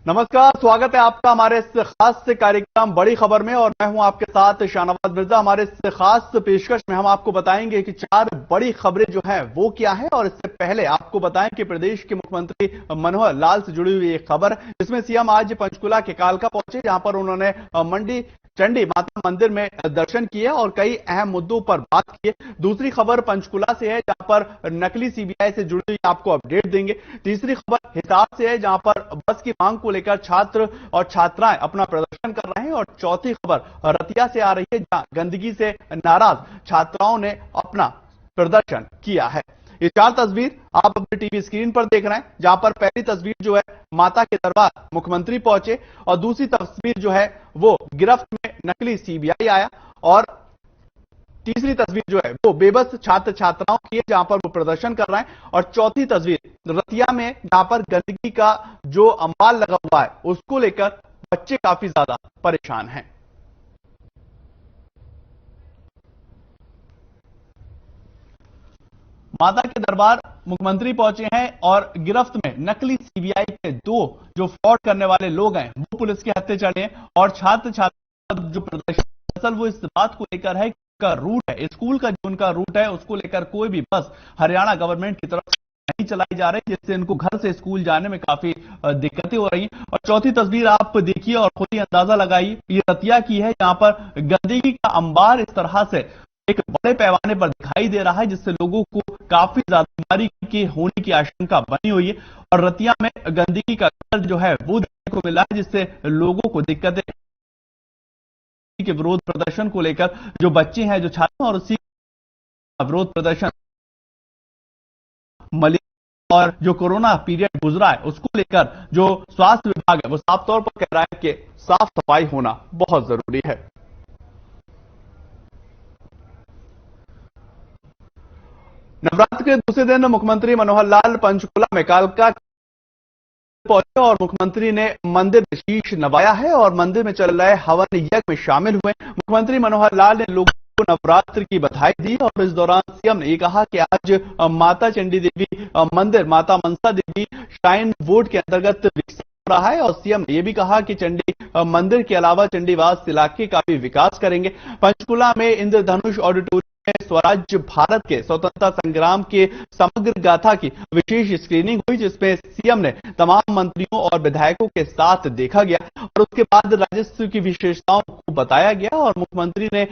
नमस्कार, स्वागत है आपका हमारे इस खास कार्यक्रम बड़ी खबर में और मैं हूं आपके साथ शाहनवाज मिर्जा। हमारे इस खास पेशकश में हम आपको बताएंगे कि 4 बड़ी खबरें जो हैं वो क्या है। और इससे पहले आपको बताएं कि प्रदेश के मुख्यमंत्री मनोहर लाल से जुड़ी हुई एक खबर, जिसमें सीएम आज पंचकुला के कालका पहुंचे, जहां पर उन्होंने मंडी चंडी माता मंदिर में दर्शन किए और कई अहम मुद्दों पर बात की। दूसरी खबर पंचकुला से है, जहां पर नकली सीबीआई से जुड़ी हुई आपको अपडेट देंगे। तीसरी खबर हिसार से है, जहां पर बस की मांग को लेकर छात्र और छात्राएं अपना प्रदर्शन कर रहे हैं। और चौथी खबर रतिया से आ रही है, जहां गंदगी से नाराज छात्राओं ने अपना प्रदर्शन किया है। ये 4 तस्वीर आप अपने टीवी स्क्रीन पर देख रहे हैं, जहां पर पहली तस्वीर जो है माता के दरबार मुख्यमंत्री पहुंचे और दूसरी तस्वीर जो है वो गिरफ्त में नकली सीबीआई आया और तीसरी तस्वीर जो है वो बेबस छात्र छात्राओं की है, जहां पर वो प्रदर्शन कर रहे हैं। और चौथी तस्वीर रतिया में, जहां पर गंदगी का जो अंबाल लगा हुआ है उसको लेकर बच्चे काफी ज्यादा परेशान हैं। माता के दरबार मुख्यमंत्री पहुंचे हैं और गिरफ्त में नकली सीबीआई के 2 जो फ्रॉड करने वाले लोग हैं वो पुलिस के हत्थे चढ़े हैं। और छात्र छात्रा जो प्रदर्शन, असल वो इस बात को लेकर है का रूट है, स्कूल का जो उनका रूट है उसको लेकर कोई भी बस हरियाणा गवर्नमेंट की तरफ से नहीं चलाई जा रही, जिससे इनको घर से स्कूल जाने में काफी दिक्कतें हो रही हैं। और चौथी तस्वीर आप देखिए और खुद ही अंदाजा लगाइए, ये रतिया की है, जहां पर गंदगी का अंबार इस तरह से एक बड़े पैमाने पर दिखाई दे रहा है, जिससे लोगों को काफी ज्यादा बीमारी के होने की आशंका बनी हुई है। और रतिया में गंदगी का स्तर जो है वो देखने को मिला है, जिससे लोगों को दिक्कतें के विरोध प्रदर्शन को लेकर जो बच्चे हैं, जो छात्र और उसी विरोध प्रदर्शन मलेरिया और जो कोरोना पीरियड गुजरा है उसको लेकर जो स्वास्थ्य विभाग है वो साफ तौर पर कह रहा है कि साफ सफाई होना बहुत जरूरी है। नवरात्र के दूसरे दिन मुख्यमंत्री मनोहर लाल पंचकुला में कालका पहुंचे और मुख्यमंत्री ने मंदिर में शीश नवाया है और मंदिर में चल रहे हवन यज्ञ में शामिल हुए। मुख्यमंत्री मनोहर लाल ने लोगों को नवरात्र की बधाई दी और इस दौरान सीएम ने कहा कि आज माता चंडी देवी मंदिर, माता मनसा देवी श्राइन बोर्ड के अंतर्गत विकसित हो रहा है। और सीएम ने यह भी कहा कि चंडी मंदिर के अलावा चंडीवास इलाके का भी विकास करेंगे। पंचकुला में इंद्रधनुष ऑडिटोरियम स्वराज्य भारत के स्वतंत्रता संग्राम के समग्र गाथा की विशेष स्क्रीनिंग हुई, जिसमें सीएम ने तमाम मंत्रियों और विधायकों के साथ देखा गया और उसके बाद राजस्व की विशेषताओं को बताया गया। और मुख्यमंत्री ने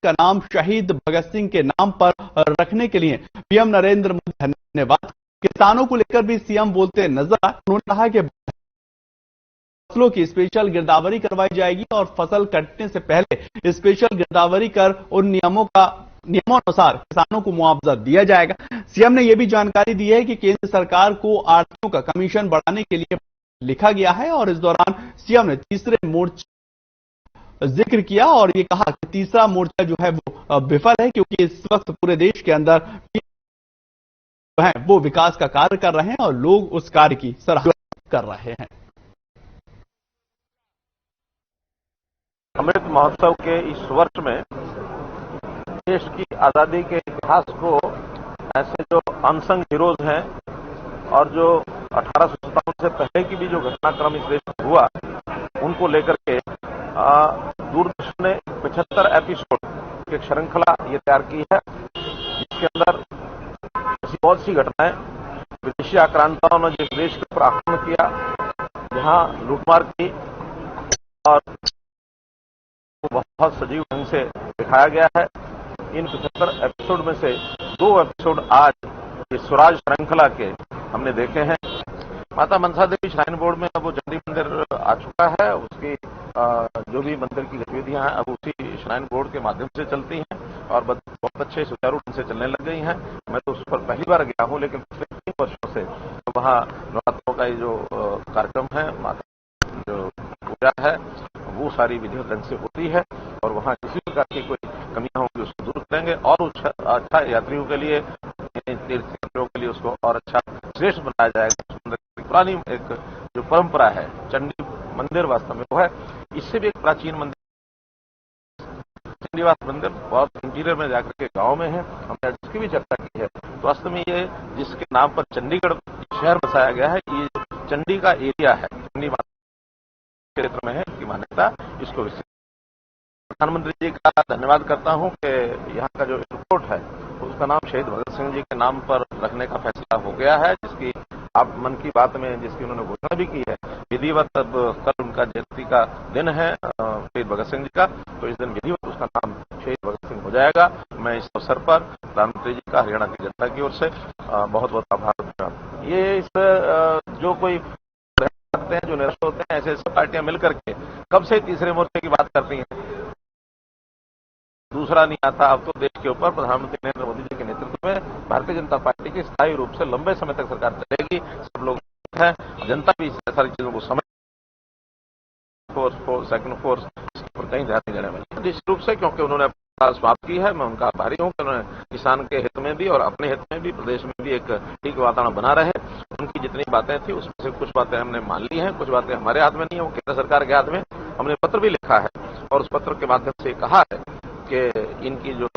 का नाम शहीद भगत सिंह के नाम पर रखने के लिए पीएम नरेंद्र मोदी धन्यवाद। किसानों को लेकर भी सीएम बोलते नजर आए। उन्होंने कहा कि फसलों की स्पेशल गिरदावरी करवाई जाएगी और फसल कटने से पहले स्पेशल गिरदावरी कर उन नियमों किसानों को मुआवजा दिया जाएगा। सीएम ने यह भी जानकारी दी है कि केंद्र सरकार को आढ़तियों का कमीशन बढ़ाने के लिए लिखा गया है। और इस दौरान सीएम ने तीसरे मोर्चे जिक्र किया और ये कहा कि तीसरा मोर्चा जो है वो विफल है, क्योंकि इस वक्त पूरे देश के अंदर जो है वो विकास का कार्य कर रहे हैं और लोग उस कार्य की सराहना कर रहे हैं। अमृत महोत्सव के इस वर्ष में देश की आजादी के इतिहास को ऐसे जो अनसंग हीरोज हैं और जो 1857 से पहले की भी जो घटनाक्रम इस देश में हुआ उनको लेकर के दूरदर्शन ने 75 एपिसोड की एक श्रृंखला ये तैयार की है, जिसके अंदर ऐसी बहुत सी घटनाएं, विदेशी आक्रांताओं ने जिस देश के ऊपर आक्रमण किया, जहां लूटमार की, और बहुत सजीव ढंग से दिखाया गया है। इन 75 एपिसोड में से 2 एपिसोड आज इस स्वराज श्रृंखला के हमने देखे हैं। माता मनसा देवी श्राइन बोर्ड में अब वो चंडी मंदिर आ चुका है, उसकी जो भी मंदिर की गतिविधियां हैं अब उसी श्राइन बोर्ड के माध्यम से चलती हैं और बहुत अच्छे सुचारू ढंग से चलने लग गई हैं। मैं तो उस पर पहली बार गया हूं, लेकिन पिछले 3 वर्षों से वहां नवरात्रों का ये जो कार्यक्रम है, माता जो पूजा है वो सारी विधिवत ढंग से होती है और वहां किसी प्रकार की कोई कमियां होंगी उसको दूर करेंगे और अच्छा यात्रियों के लिए, तीर्थयात्रियों के लिए उसको और अच्छा श्रेष्ठ बनाया जाएगा। पुरानी एक जो परंपरा है चंडी मंदिर वास्तव में वो है, इससे भी एक प्राचीन मंदिर चंडीवास मंदिर बहुत इंटीरियर में जाकर के गांव में है। हमने जिसकी भी चर्चा की है तो वास्तव में ये जिसके नाम पर चंडीगढ़ शहर बसाया गया है, ये चंडी का एरिया है अपनी क्षेत्र में है, इसकी मान्यता, इसको विस्तृत। प्रधानमंत्री जी का धन्यवाद करता हूं कि यहाँ का जो एयरपोर्ट है उसका नाम शहीद भगत सिंह जी के नाम पर रखने का फैसला हो गया है, जिसकी आप मन की बात में जिसकी उन्होंने घोषणा भी की है। विधिवत अब कल उनका जयंती का दिन है शहीद भगत सिंह जी का, तो इस दिन विधिवत उसका नाम शहीद भगत सिंह हो जाएगा। मैं इस अवसर पर प्रधानमंत्री जी का हरियाणा की जनता की ओर से बहुत बहुत आभार व्यक्त करता हूं। ये इस जो कोई करते हैं, जो निराश होते हैं, ऐसे सब पार्टियां मिलकर के कब से तीसरे मोर्चे की बात करती हैं, दूसरा नहीं आता। अब तो देश के ऊपर प्रधानमंत्री नरेंद्र मोदी जी के नेतृत्व में भारतीय जनता पार्टी की स्थायी रूप से लंबे समय तक सरकार चलेगी। सब लोग हैं, जनता भी सारी चीजों को समझ, फोर्स सेकंड फोर्स पर कहीं ध्यान नहीं देने वाली निश्चित रूप से, क्योंकि उन्होंने समाप्त की है। मैं उनका आभारी हूं कि उन्होंने किसान के हित में भी और अपने हित में भी प्रदेश में भी एक ठीक वातावरण बना रहे। उनकी जितनी बातें थी उसमें से कुछ बातें हमने मान ली हैं, कुछ बातें हमारे हाथ में नहीं है, वो केंद्र सरकार के हाथ में। हमने पत्र भी लिखा है और उस पत्र के माध्यम से कहा है कि इनकी जो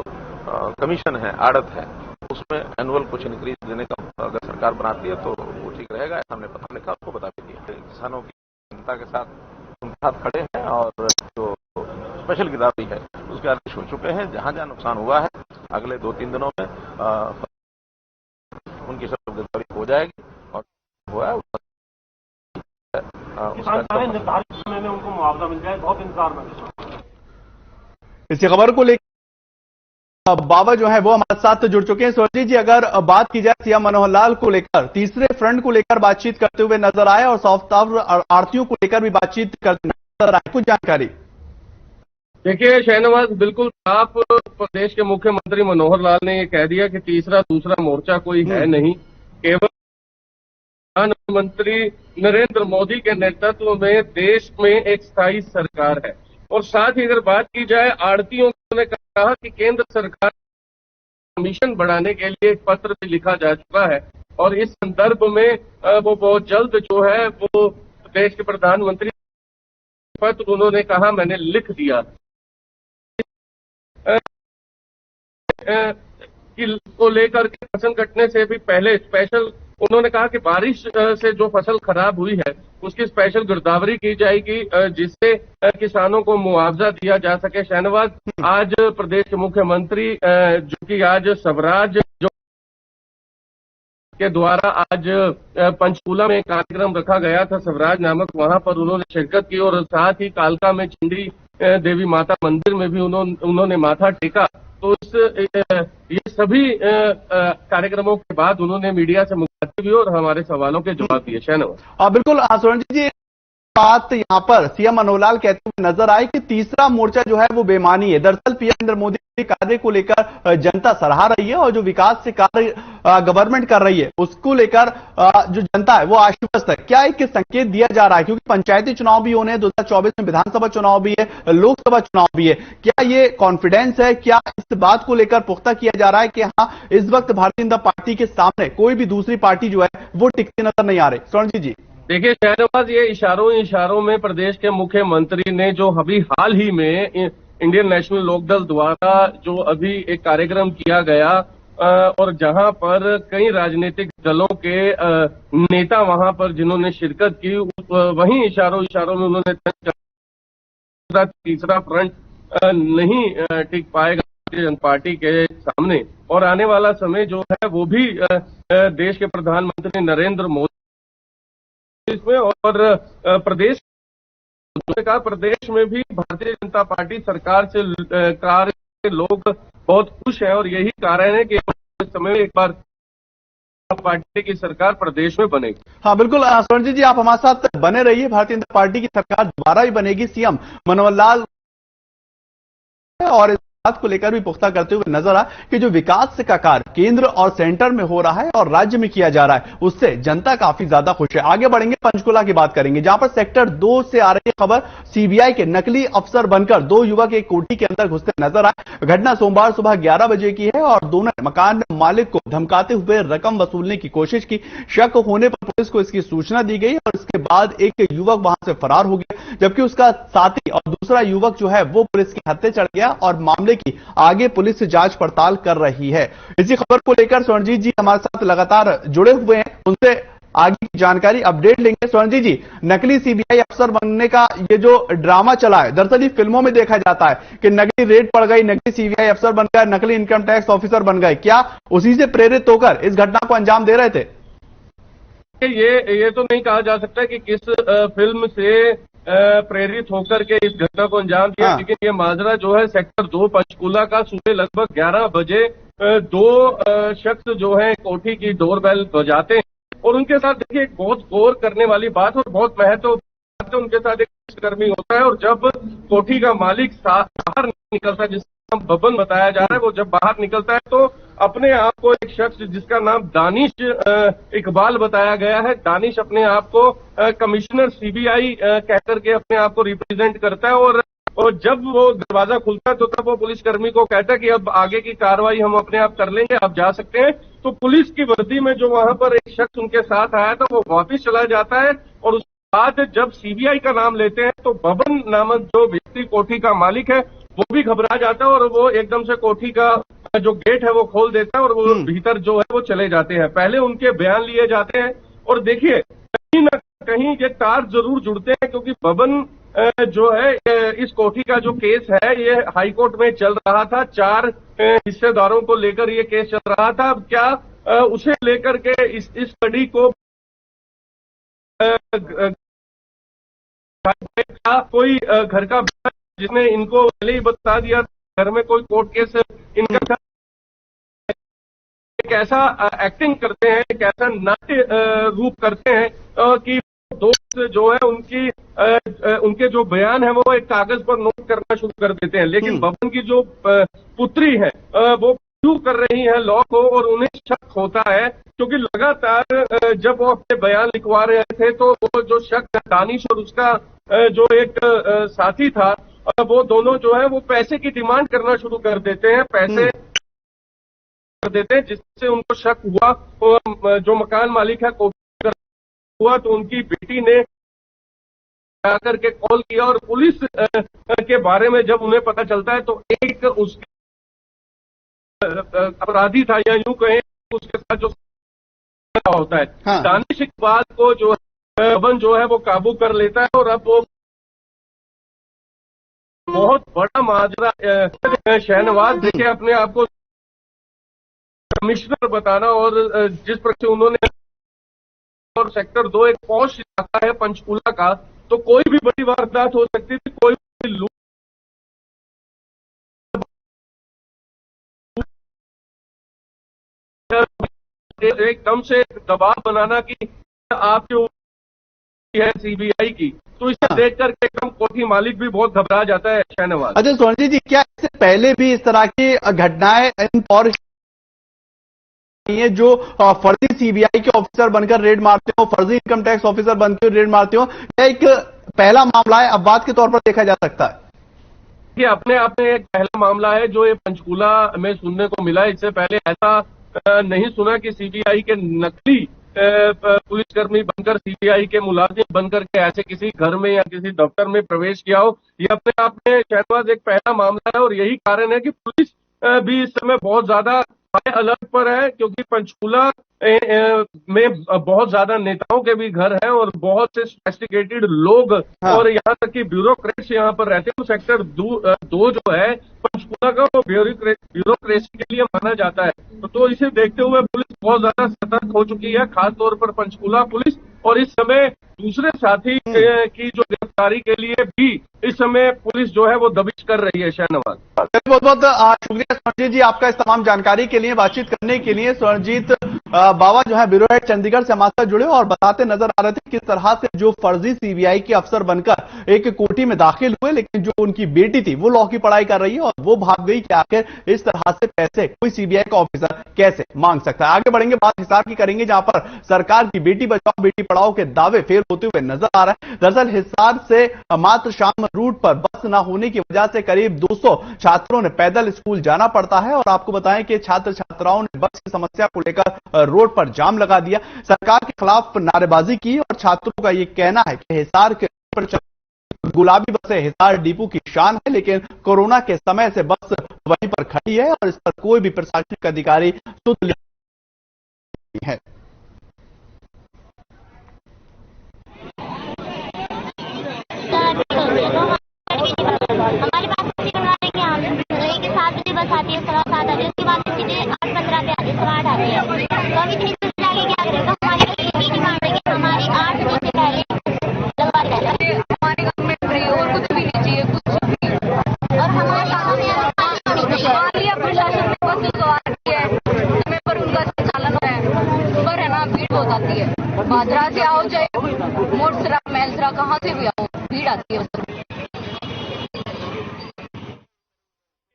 कमीशन है, आड़त है, उसमें एनुअल कुछ इंक्रीज देने का अगर सरकार बनाती है तो वो ठीक रहेगा। ऐसा हमने पत्र लिखा, उसको बता भी दिया। किसानों की चिंता के साथ उनके साथ खड़े हैं और जो स्पेशल गिरदावरी है उसके आदेश हो चुके हैं। जहां जहां नुकसान हुआ है अगले 2-3 दिनों में उनकी सब गिरदावरी हो जाएगी और हुआ है निर्धारित समय में उनको मुआवजा मिल जाए, बहुत इंतजार में। इसी खबर को लेकर बाबा जो है वो हमारे साथ जुड़ चुके हैं। सुरजीत जी, अगर बात की जाए सीएम मनोहर लाल को लेकर, तीसरे फ्रंट को लेकर बातचीत करते हुए नजर आए और सॉफ्ट आरतियों को लेकर भी बातचीत करते नजर आए, कुछ जानकारी। देखिए शहनवाज, बिल्कुल आप प्रदेश के मुख्यमंत्री मनोहर लाल ने ये कह दिया कि तीसरा दूसरा मोर्चा कोई है नहीं, केवल प्रधानमंत्री नरेंद्र मोदी के नेतृत्व में देश में एक स्थायी सरकार है। और साथ ही अगर बात की जाए आड़तियों, ने कहा कि केंद्र सरकार कमीशन बढ़ाने के लिए एक पत्र भी लिखा जा चुका है और इस संदर्भ में वो बहुत जल्द जो है वो देश के प्रधानमंत्री पत्र उन्होंने कहा मैंने लिख दिया को लेकर के फसल कटने से भी पहले स्पेशल उन्होंने कहा कि बारिश से जो फसल खराब हुई है उसकी स्पेशल गिरदावरी की जाएगी जिससे किसानों को मुआवजा दिया जा सके। शहनवाज, आज प्रदेश के मुख्यमंत्री जो कि आज स्वराज जो के द्वारा आज पंचकूला में कार्यक्रम रखा गया था स्वराज नामक, वहां पर उन्होंने शिरकत की और साथ ही कालका में चंडी देवी माता मंदिर में भी उन्होंने माथा टेका। तो ये सभी कार्यक्रमों के बाद उन्होंने मीडिया से मुखातिब हुए और हमारे सवालों के जवाब दिए। शहनवाज, बिल्कुल सुरंजीत जी, बात यहाँ पर सीएम मनोहर लाल कहते हुए नजर आए कि तीसरा मोर्चा जो है वो बेमानी है। दरअसल पीएम नरेंद्र मोदी के कार्य को लेकर जनता सराह रही है और जो विकास से कार्य गवर्नमेंट कर रही है उसको लेकर जो जनता है वो आश्वस्त है। क्या एक संकेत दिया जा रहा है, क्योंकि पंचायती चुनाव भी होने हैं, 2024 में विधानसभा चुनाव भी है, लोकसभा चुनाव भी है, क्या ये कॉन्फिडेंस है, क्या इस बात को लेकर पुख्ता किया जा रहा है कि हाँ इस वक्त भारतीय जनता पार्टी के सामने कोई भी दूसरी पार्टी जो है वो टिकती नजर नहीं आ रही? सुरंजीत जी, देखिए शहनवाज, ये इशारों में प्रदेश के मुख्यमंत्री ने जो अभी हाल ही में इंडियन नेशनल लोकदल द्वारा जो अभी एक कार्यक्रम किया गया और जहां पर कई राजनीतिक दलों के नेता वहां पर जिन्होंने शिरकत की, वहीं इशारों में उन्होंने तीसरा फ्रंट नहीं टिक पाएगा भारतीय जनता पार्टी के सामने और आने वाला समय जो है वो भी देश के प्रधानमंत्री नरेंद्र मोदी इसमें और प्रदेश में भी भारतीय जनता पार्टी सरकार से कार्य लोग बहुत खुश हैं और यही कारण है कि इस समय एक बार पार्टी की सरकार प्रदेश में बनेगी। हाँ बिल्कुल सुरंजीत जी, आप हमारे साथ बने रहिए। भारतीय जनता पार्टी की सरकार दोबारा ही बनेगी। सीएम मनोहर लाल और इस बात को लेकर भी पुख्ता करते हुए नजर आया कि जो विकास का कार्य केंद्र और सेंटर में हो रहा है और राज्य में किया जा रहा है उससे जनता काफी ज्यादा खुश है। आगे बढ़ेंगे, पंचकुला की बात करेंगे, जहां पर सेक्टर 2 से आ रही खबर, सीबीआई के नकली अफसर बनकर 2 युवक एक कोठी के अंदर घुसते नजर आए। घटना सोमवार सुबह 11 बजे की है और दोनों मकान मालिक को धमकाते हुए रकम वसूलने की कोशिश की। शक होने पर पुलिस को इसकी सूचना दी गई और इसके बाद एक युवक वहां से फरार हो गया, जबकि उसका साथी और दूसरा युवक जो है वो पुलिस के हत्थे चढ़ गया और मामले की आगे पुलिस से जांच पड़ताल कर रही है। इसी खबर को लेकर सुरजीत जी हमारे साथ लगातार जुड़े हुए हैं, उनसे आगे की जानकारी अपडेट लेंगे। स्वर्णजीत जी, नकली सीबीआई अफसर बनने का ये जो ड्रामा चला है, दरअसल ये फिल्मों में देखा जाता है कि नकली रेड पड़ गई, नकली सीबीआई अफसर बन गया, नकली इनकम टैक्स ऑफिसर बन गए। क्या उसी से प्रेरित होकर इस घटना को अंजाम दे रहे थे? ये तो नहीं कहा जा सकता कि किस फिल्म से प्रेरित होकर के इस घटना को अंजाम दिया। हाँ। लेकिन ये माजरा जो है सेक्टर 2 पंचकूला का सुबह लगभग 11 बजे दो शख्स जो है कोठी की डोरबेल बजाते हैं और उनके साथ देखिए एक बहुत गौर करने वाली बात और बहुत महत्वपूर्ण बात है, उनके साथ एक कर्मी होता है और जब कोठी का मालिक बाहर निकलता है, जिसका नाम बबन बताया जा रहा है, वो जब बाहर निकलता है तो अपने आप को एक शख्स जिसका नाम दानिश इकबाल बताया गया है, दानिश अपने आप को कमिश्नर सीबीआई कहकर के अपने आप को रिप्रेजेंट करता है और जब वो दरवाजा खुलता है तो तब वो पुलिसकर्मी को कहता है कि अब आगे की कार्रवाई हम अपने आप कर लेंगे, आप जा सकते हैं। तो पुलिस की वर्दी में जो वहां पर एक शख्स उनके साथ आया था वो वापिस चला जाता है और उसके बाद जब सीबीआई का नाम लेते हैं तो बबन नामक जो व्यक्ति कोठी का मालिक है वो भी घबरा जाता है और वो एकदम से कोठी का जो गेट है वो खोल देता है और वो भीतर जो है वो चले जाते हैं। पहले उनके बयान लिए जाते हैं और देखिए कहीं ना कहीं ये तार जरूर जुड़ते हैं, क्योंकि बबन जो है इस कोठी का जो केस है ये हाईकोर्ट में चल रहा था, 4 हिस्सेदारों को लेकर ये केस चल रहा था। अब क्या उसे लेकर के इस कड़ी को कोई घर का जिसने इनको पहले ही बता दिया घर में कोई कोर्ट केस इनका कैसा एक्टिंग करते हैं, कैसा नाट्य रूप करते हैं कि दोस्त जो है उनके जो बयान है वो एक कागज पर नोट करना शुरू कर देते हैं। लेकिन बबन की जो पुत्री है वो क्यों कर रही है लॉ को और उन्हें शक होता है, क्योंकि लगातार जब वो अपने बयान लिखवा रहे थे तो वो जो शख्स दानिश और उसका जो एक साथी था वो दोनों जो है वो पैसे की डिमांड करना शुरू कर देते हैं, पैसे कर देते हैं, जिससे उनको शक हुआ। जो मकान मालिक है हुआ तो उनकी बेटी ने आकर के कॉल किया और पुलिस के बारे में जब उन्हें पता चलता है तो एक उसके अपराधी था या यूं कहें उसके साथ जो होता है। हाँ। दानिश इकबाल को जो बबन जो है वो काबू कर लेता है और अब वो बहुत बड़ा माजरा शहनवाज देखिए अपने आप को कमिश्नर बताना और जिस प्रकार से उन्होंने और सेक्टर 2 एक पॉश इलाका है पंचकूला का, तो कोई भी बड़ी वारदात हो सकती थी, कोई भी लूट एकदम से दबाव बनाना कि आपके है सीबीआई की, तो इसे देख करके एकदम कोठी मालिक भी बहुत घबरा जाता है। शहनवाज, अच्छा स्वर्णजीत जी, क्या इससे पहले भी इस तरह की घटनाएं इन और जो फर्जी सीबीआई के ऑफिसर बनकर रेड मारते हो, फर्जी इनकम टैक्स ऑफिसर बनकर रेड मारते हो, यह एक पहला मामला है अपवाद के तौर पर देखा जा सकता है? ये अपने आप में एक पहला मामला है जो ये पंचकूला में सुनने को मिला। इससे पहले ऐसा नहीं सुना कि सीबीआई के नकली पुलिसकर्मी बनकर सीबीआई के मुलाजिम बनकर के ऐसे किसी घर में या किसी दफ्तर में प्रवेश किया हो। ये अपने आप में शहनवाज एक पहला मामला है और यही कारण है कि पुलिस भी इस समय बहुत ज्यादा हाई अलर्ट पर है, क्योंकि पंचकूला में बहुत ज्यादा नेताओं के भी घर हैं और बहुत से सोफिस्टिकेटेड लोग और यहाँ तक कि ब्यूरोक्रेट्स यहाँ पर रहते हैं। तो सेक्टर 2 जो है पंचकूला का वो ब्यूरोक्रेसी के लिए माना जाता है। तो इसे देखते हुए पुलिस बहुत ज्यादा सतर्क हो चुकी है, खासतौर पर पंचकूला पुलिस, और इस समय दूसरे साथी की जो गिरफ्तारी के लिए भी इस समय पुलिस जो है वो दबिश कर रही है। शहनवाज, बहुत बहुत शुक्रिया स्वर्णजीत जी आपका इस तमाम जानकारी के लिए, बातचीत करने के लिए। स्वर्णजीत बावा जो है ब्यूरो हेड चंडीगढ़ से हमारे साथ जुड़े और बताते नजर आ रहे थे किस तरह से जो फर्जी सीबीआई के अफसर बनकर एक कोठी में दाखिल हुए, लेकिन जो उनकी बेटी थी वो लॉ की पढ़ाई कर रही है और वो भाग गई कि आखिर इस तरह से पैसे कोई सीबीआई का ऑफिसर कैसे मांग सकता है। आगे बढ़ेंगे, बात हिसार की करेंगे जहां पर सरकार की बेटी बचाओ बेटी पढ़ाओ के दावे फेल होते हुए नजर आ रहा है। दरअसल हिसार से मात्र शाम रूट पर बस न होने की वजह से करीब 200 छात्रों ने पैदल स्कूल जाना पड़ता है और आपको बताएं कि छात्र छात्राओं ने बस की समस्या को लेकर रोड पर जाम लगा दिया, सरकार के खिलाफ नारेबाजी की और छात्रों का यह कहना है कि हिसार के पर गुलाबी बसें हिसार डिपो की शान है, लेकिन कोरोना के समय से बस वहीं पर खड़ी है और इस पर कोई भी प्रशासनिक अधिकारी सुध नहीं है। बादरा से आओ चाहे मोटसरा मैलसरा कहाँ से भी आओ, भीड़ आती है।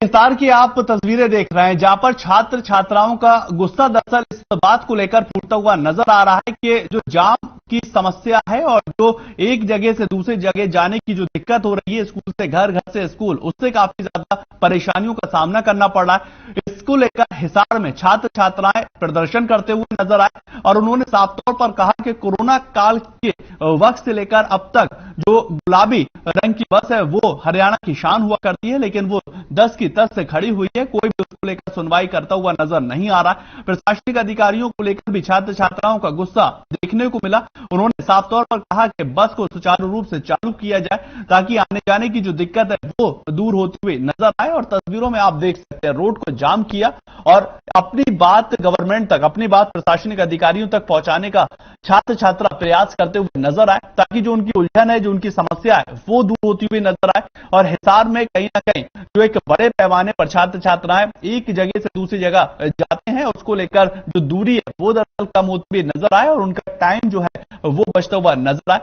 हिसार की आप तस्वीरें देख रहे हैं जहां पर छात्र छात्राओं का गुस्सा दरअसल इस बात को लेकर फूटता हुआ नजर आ रहा है कि जो जाम की समस्या है और जो एक जगह से दूसरी जगह जाने की जो दिक्कत हो रही है, स्कूल से घर, घर से स्कूल, उससे काफी ज्यादा परेशानियों का सामना करना पड़ रहा है। इसको लेकर हिसार में छात्र छात्राएं प्रदर्शन करते हुए नजर आए और उन्होंने साफ तौर पर कहा कि कोरोना काल के वक्त से लेकर अब तक जो गुलाबी रंग की बस है वो हरियाणा की शान हुआ करती है, लेकिन वो 10 की तस से खड़ी हुई है। कोई भी उसको लेकर सुनवाई करता हुआ नजर नहीं आ रहा। प्रशासनिक अधिकारियों को लेकर भी छात्र छात्राओं का गुस्सा देखने को मिला। उन्होंने साफ तौर पर कहा कि बस को सुचारू रूप से चालू किया जाए ताकि आने जाने की जो दिक्कत है वो दूर होती हुई नजर आए। और तस्वीरों में आप देख सकते हैं रोड को जाम किया और अपनी बात गवर्नमेंट तक, अपनी बात प्रशासनिक अधिकारियों तक पहुंचाने का छात्र छात्रा प्रयास करते हुए नजर आए ताकि जो उनकी उलझन है, जो उनकी समस्या है वो दूर होती हुई नजर आए। और हिसार में कहीं ना कहीं जो एक बड़े पैमाने पर छात्र छात्राएं एक जगह से दूसरी जगह जाते हैं, उसको लेकर जो दूरी है वो दरअसल कम होती हुई नजर आए और उनका टाइम जो है वो बचता हुआ नजर आए।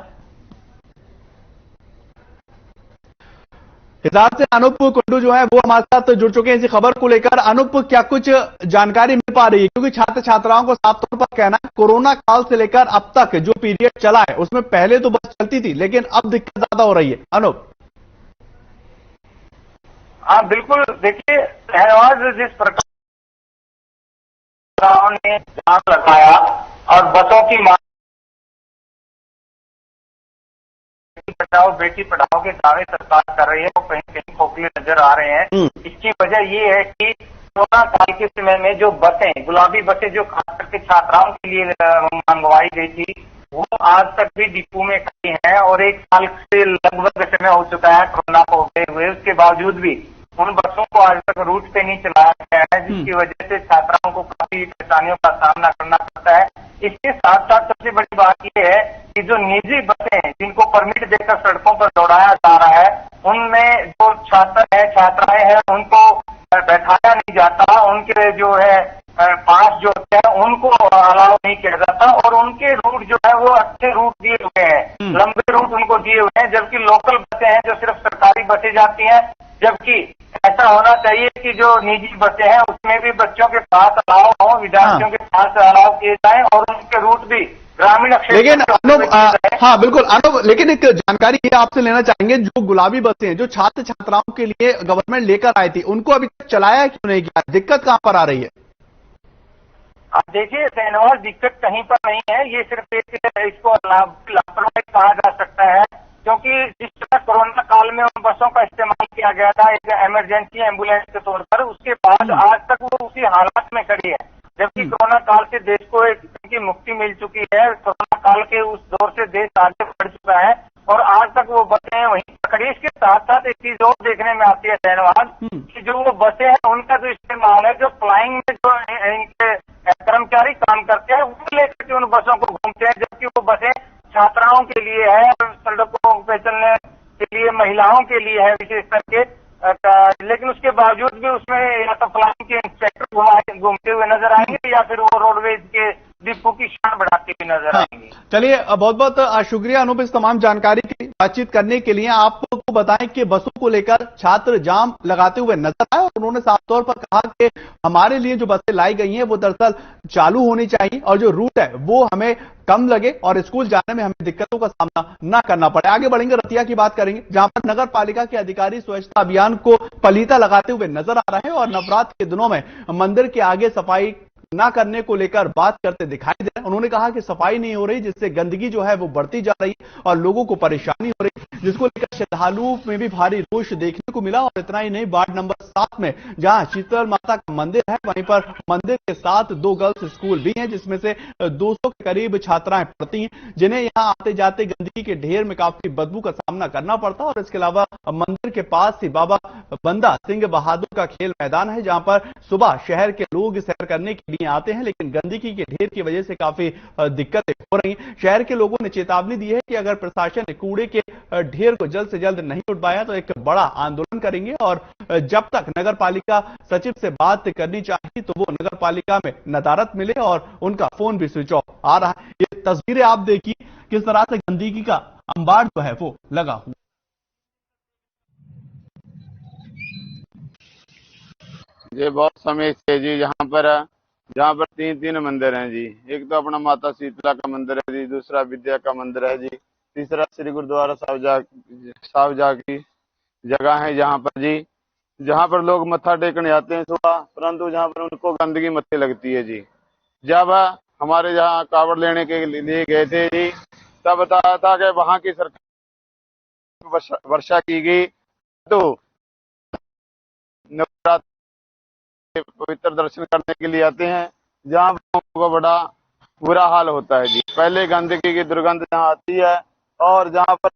हिसार से अनूप कुंडू जो है वो हमारे साथ जुड़ चुके हैं इसी खबर को लेकर। अनूप, क्या कुछ जानकारी मिल पा रही है? क्योंकि छात्र छात्राओं को साफ तौर पर कहना है कोरोना काल से लेकर अब तक जो पीरियड चला है उसमें पहले तो बस चलती थी, लेकिन अब दिक्कत ज्यादा हो रही है। अनूप। हाँ बिल्कुल, देखिए शहनवाज, जिस प्रकार ने जाम लगाया और बसों की मांग बेटी पढ़ाओ के दावे सरकार कर रही है वो कहीं कहीं खोखले नजर आ रहे हैं। इसकी वजह ये है कि कोरोना काल के समय में जो बसें, गुलाबी बसें जो खास करके छात्राओं के लिए मंगवाई गई थी, वो आज तक भी डिपो में खड़ी हैं और 1 साल से लगभग समय हो चुका है कोरोना को होते हुए। उसके बावजूद भी उन बसों को आज तक रूट पे नहीं चलाया गया है, जिसकी वजह से छात्राओं को काफी परेशानियों का सामना करना पड़ता है। इसके साथ साथ सबसे बड़ी बात यह है कि जो निजी बसें हैं जिनको परमिट देकर सड़कों पर दौड़ाया जा रहा है, उनमें जो छात्र है, छात्राएं हैं, उनको बैठाया नहीं जाता। उनके जो है पास जो है उनको अलाउ नहीं किया जाता और उनके रूट जो है वो अच्छे रूट दिए हुए हैं, लंबे रूट उनको दिए हुए हैं, जबकि लोकल बसें हैं जो सिर्फ सरकारी बसें जाती हैं। जबकि ऐसा होना चाहिए कि जो निजी बसें हैं उसमें भी बच्चों के साथ अलाव हो, विद्यार्थियों के साथ अलाव किए जाएं और उनके रूट भी ग्रामीण क्षेत्र। लेकिन अनूप, हाँ बिल्कुल अनूप, लेकिन एक जानकारी ये आपसे लेना चाहेंगे, जो गुलाबी बसें हैं जो छात्र छात्राओं के लिए गवर्नमेंट लेकर आई थी, उनको अभी तक चलाया क्यों नहीं गया? दिक्कत कहां पर आ रही है? अब देखिए शहनवाज, दिक्कत कहीं पर नहीं है, ये सिर्फ एक इसको लापरवाही कहा जा सकता है, क्योंकि जिस तरह कोरोना काल में उन बसों का इस्तेमाल किया गया था एक इमरजेंसी एम्बुलेंस के तौर पर, उसके बाद आज तक वो उसी हालात में खड़ी है। जबकि कोरोना काल से देश को एक की मुक्ति मिल चुकी है, कोरोना काल के उस दौर से देश आगे बढ़ चुका है और आज तक वो बसें वहीं खड़ी। इसके साथ साथ एक चीज और देखने में आती है शहनवाज, कि जो वो बसें हैं उनका जो इस्तेमाल है, जो फ्लाइंग में जो इनके कर्मचारी काम करते हैं वो लेकर के उन बसों को घूमते हैं, जबकि वो बसें छात्राओं के लिए है, सड़कों पे चलने के लिए, महिलाओं के लिए है विशेष करके। लेकिन उसके बावजूद भी उसमें या तो फ्लाइंग के इंस्पेक्टर घूमते हुए नजर आएंगे या फिर वो रोडवेज के डिपो की शान बढ़ाते हुए नजर आएंगे। चलिए, बहुत बहुत शुक्रिया अनूप इस तमाम जानकारी की बातचीत करने के लिए। आपको बताएं कि बसों को लेकर छात्र जाम लगाते हुए नजर आए और उन्होंने साफ तौर पर कहा कि हमारे लिए जो बसें लाई गई हैं वो दरअसल चालू होनी चाहिए और जो रूट है वो हमें कम लगे और स्कूल जाने में हमें दिक्कतों का सामना न करना पड़े। आगे बढ़ेंगे, रतिया की बात करेंगे जहां पर नगर पालिका के अधिकारी स्वच्छता अभियान को पलीता लगाते हुए नजर आ रहे हैं और नवरात्र के दिनों में मंदिर के आगे सफाई ना करने को लेकर बात करते दिखाई दे रहे हैं। उन्होंने कहा कि सफाई नहीं हो रही, जिससे गंदगी जो है वो बढ़ती जा रही है और लोगों को परेशानी हो रही है, जिसको लेकर श्रद्धालुओं में भी भारी रोष देखने को मिला। और इतना ही नहीं, वार्ड नंबर 7 में जहां शीतल माता का मंदिर है, वहीं पर मंदिर के साथ 2 गर्ल्स स्कूल भी हैं, जिसमें से 200 के करीब छात्राएं पढ़ती हैं, जिन्हें यहां आते जाते गंदगी के ढेर में काफी बदबू का सामना करना पड़ता है। और इसके अलावा मंदिर के पास ही बाबा बंदा सिंह बहादुर का खेल मैदान है, जहां पर सुबह शहर के लोग सैर करने के लिए आते हैं, लेकिन गंदगी के ढेर की वजह से काफी दिक्कतें हो रही हैं। शहर के लोगों ने चेतावनी दी है कि अगर प्रशासन कूड़े के ढेर को जल्द से जल्द नहीं उठवाया तो एक बड़ा आंदोलन करेंगे और जब तक नगर पालिका सचिव से बात करनी चाहिए तो वो नगर पालिका में नदारत मिले और उनका फोन भी स्विच ऑफ आ रहा है। ये तस्वीरें आप देखिए किस तरह से गंदगी का अंबार जो है वो लगा हुआ। ये बहुत समय से जी जहाँ पर तीन मंदिर हैं जी। एक तो अपना माता शीतला का मंदिर है जी, दूसरा विद्या का मंदिर है जी, तीसरा श्री गुरुद्वारा साहब की जगह है जहाँ पर लोग मत्था टेकने आते हैं सुबह, परंतु जहाँ पर उनको गंदगी मत्थे लगती है जी। जब हमारे यहाँ कावड़ लेने के लिए गए थे जी, तब बताया था कि वहाँ की सरकार वर्षा की गई तो नवरात्र पवित्र दर्शन करने के लिए आते हैं, जहाँ को बड़ा बुरा हाल होता है जी। पहले गंदगी की दुर्गंध जहाँ आती है और जहाँ पर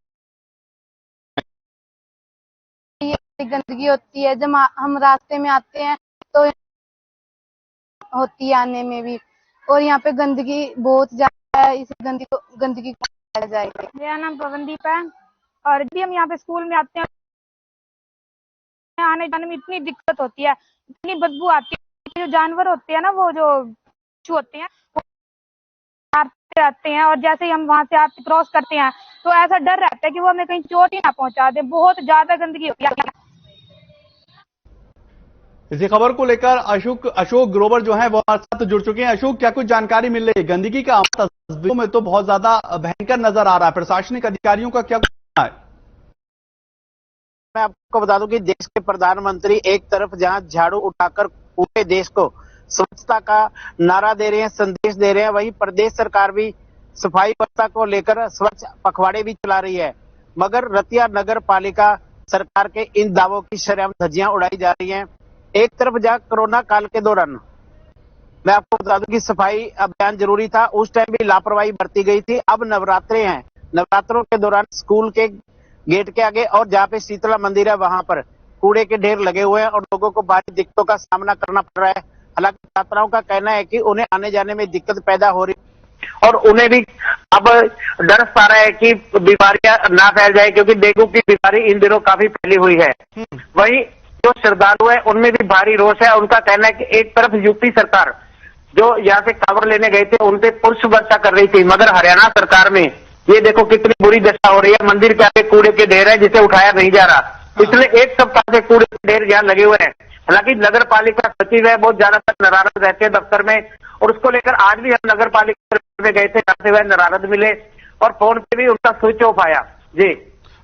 गंदगी होती है, जब हम रास्ते में आते हैं तो होती है आने में भी, और यहाँ पे गंदगी बहुत ज्यादा है। इस गंदगी को हटाया जाएगा। मेरा नाम पवनदीप है और जब भी हम यहाँ पे स्कूल में आते हैं, आने जाने में इतनी दिक्कत होती है, इतनी बदबू आती है। जो जानवर होते हैं ना, वो जो होते हैं वो आते हैं, और जैसे ही हम वहां से आते क्रॉस करते हैं तो ऐसा डर रहता है कि वो हमें कहीं चोट ही ना पहुंचा दे। बहुत ज्यादा गंदगी होती है। इसी खबर को लेकर अशोक ग्रोवर जो है वो हमारे साथ जुड़ चुके हैं। अशोक, क्या कुछ जानकारी मिल रही है? गंदगी का तस्वीरों में तो बहुत ज्यादा भयंकर नजर आ रहा है, प्रशासनिक अधिकारियों का क्या कहना है? मैं आपको बता दूं कि देश के प्रधानमंत्री एक तरफ जहां झाड़ू उठाकर पूरे देश को स्वच्छता का नारा दे रहे हैं, संदेश दे रहे हैं, वहीं प्रदेश सरकार भी सफाई व्यवस्था को लेकर स्वच्छ पखवाड़े भी चला रही है। मगर रतिया नगर पालिका सरकार के इन दावों की शर्म धज्जियां उड़ाई जा रही हैं। एक तरफ जहां कोरोना काल के दौरान मैं आपको बता दूं कि सफाई अभियान जरूरी था, उस टाइम भी लापरवाही बरती गई थी। अब नवरात्रे हैं, नवरात्रों के दौरान स्कूल के गेट के आगे और जहाँ पे शीतला मंदिर है वहां पर कूड़े के ढेर लगे हुए हैं और लोगों को भारी दिक्कतों का सामना करना पड़ रहा है। हालांकि छात्राओं का कहना है कि उन्हें आने जाने में दिक्कत पैदा हो रही और उन्हें भी अब डर सता रहा है कि बीमारियां ना फैल जाए, क्योंकि डेंगू की बीमारी इन दिनों काफी फैली हुई है। वहीं जो श्रद्धालु है उनमें भी भारी रोष है। उनका कहना है कि एक तरफ यूपी सरकार जो यहाँ से कांवड़ लेने गए थे उन पे पुष्प वर्षा कर रही थी, मगर हरियाणा सरकार में ये देखो कितनी बुरी दशा हो रही है। मंदिर के आगे कूड़े के ढेर है जिसे उठाया नहीं जा रहा। पिछले एक सप्ताह से कूड़े के ढेर यहाँ लगे हुए हैं। हालांकि नगर पालिका सचिव है वो ज्यादातर नाराज रहते हैं दफ्तर में, और उसको लेकर आज भी हम नगर पालिका में गए थे, जहाँ से वह नाराज मिले और फोन पे भी उनका स्विच ऑफ आया। जी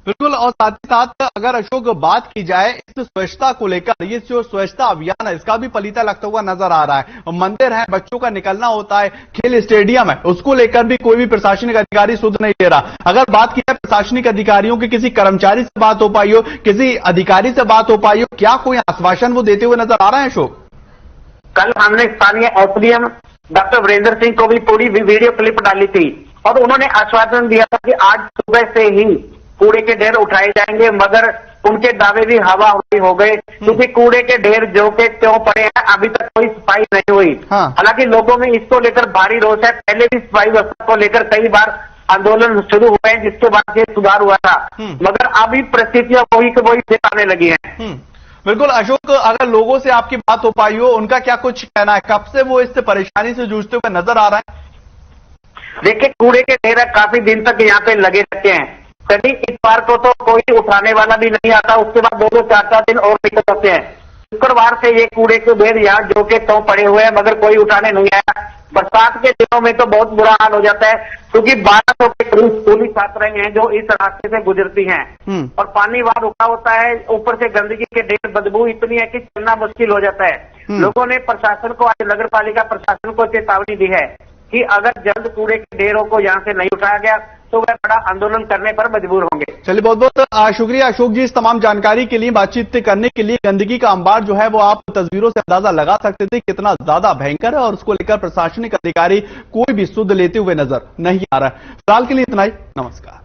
बिल्कुल। और साथ ही साथ अगर अशोक बात की जाए इस स्वच्छता को लेकर, ये जो स्वच्छता अभियान है इसका भी फलीता लगता हुआ नजर आ रहा है। मंदिर है, बच्चों का निकलना होता है, खेल स्टेडियम है, उसको लेकर भी कोई भी प्रशासनिक अधिकारी सुध नहीं दे रहा। अगर बात की जाए प्रशासनिक अधिकारियों की, किसी कर्मचारी से बात हो पाई हो, किसी अधिकारी से बात हो पाई हो, क्या कोई आश्वासन वो देते हुए नजर आ रहा है? अशोक, कल हमने स्थानीय एसडीएम डॉक्टर वीरेंद्र सिंह को भी पूरी वीडियो क्लिप डाली थी और उन्होंने आश्वासन दिया था कि आज सुबह से ही कूड़े के ढेर उठाए जाएंगे, मगर उनके दावे भी हवा हो गए, क्योंकि कूड़े के ढेर जो के क्यों पड़े हैं अभी तक कोई सफाई नहीं हुई। हालांकि लोगों में इसको लेकर भारी रोष है। पहले भी सफाई व्यवस्था को लेकर कई बार आंदोलन शुरू हुए हैं, जिसके बाद ये सुधार हुआ था, मगर अभी परिस्थितियां वही के वही दिखाने लगी हैं। बिल्कुल अशोक, अगर लोगों से आपकी बात हो पाई हो, उनका क्या कुछ कहना है? कब से वो इस परेशानी से जूझते हुए नजर आ रहे हैं? देखिए, कूड़े के ढेर काफी दिन तक यहाँ पे लगे रहते हैं। कभी इतवार को तो कोई उठाने वाला भी नहीं आता, उसके बाद 2-2 4-4 दिन और निकल जाते हैं। शुक्रवार से ये कूड़े के ढेर यहाँ जो के तो पड़े हुए हैं, मगर कोई उठाने नहीं आया। बरसात के दिनों में तो बहुत बुरा हाल हो जाता है, क्योंकि 1200 के करीब स्कूली छात्राएं हैं जो इस रास्ते से गुजरती हैं और पानी वहां रुका होता है। ऊपर से गंदगी के ढेर, बदबू इतनी है कि चलना मुश्किल हो जाता है। लोगों ने प्रशासन को, आज नगर पालिका प्रशासन को चेतावनी दी है कि अगर जल्द कूड़े के ढेरों को यहाँ से नहीं उठाया गया तो वह बड़ा आंदोलन करने पर मजबूर होंगे। चलिए, बहुत बहुत शुक्रिया अशोक जी इस तमाम जानकारी के लिए, बातचीत करने के लिए। गंदगी का अंबार जो है वो आप तस्वीरों से अंदाजा लगा सकते थे कितना ज्यादा भयंकर है, और उसको लेकर प्रशासनिक अधिकारी कोई भी सुध लेते हुए नजर नहीं आ रहा है। फिलहाल के लिए इतना ही, नमस्कार।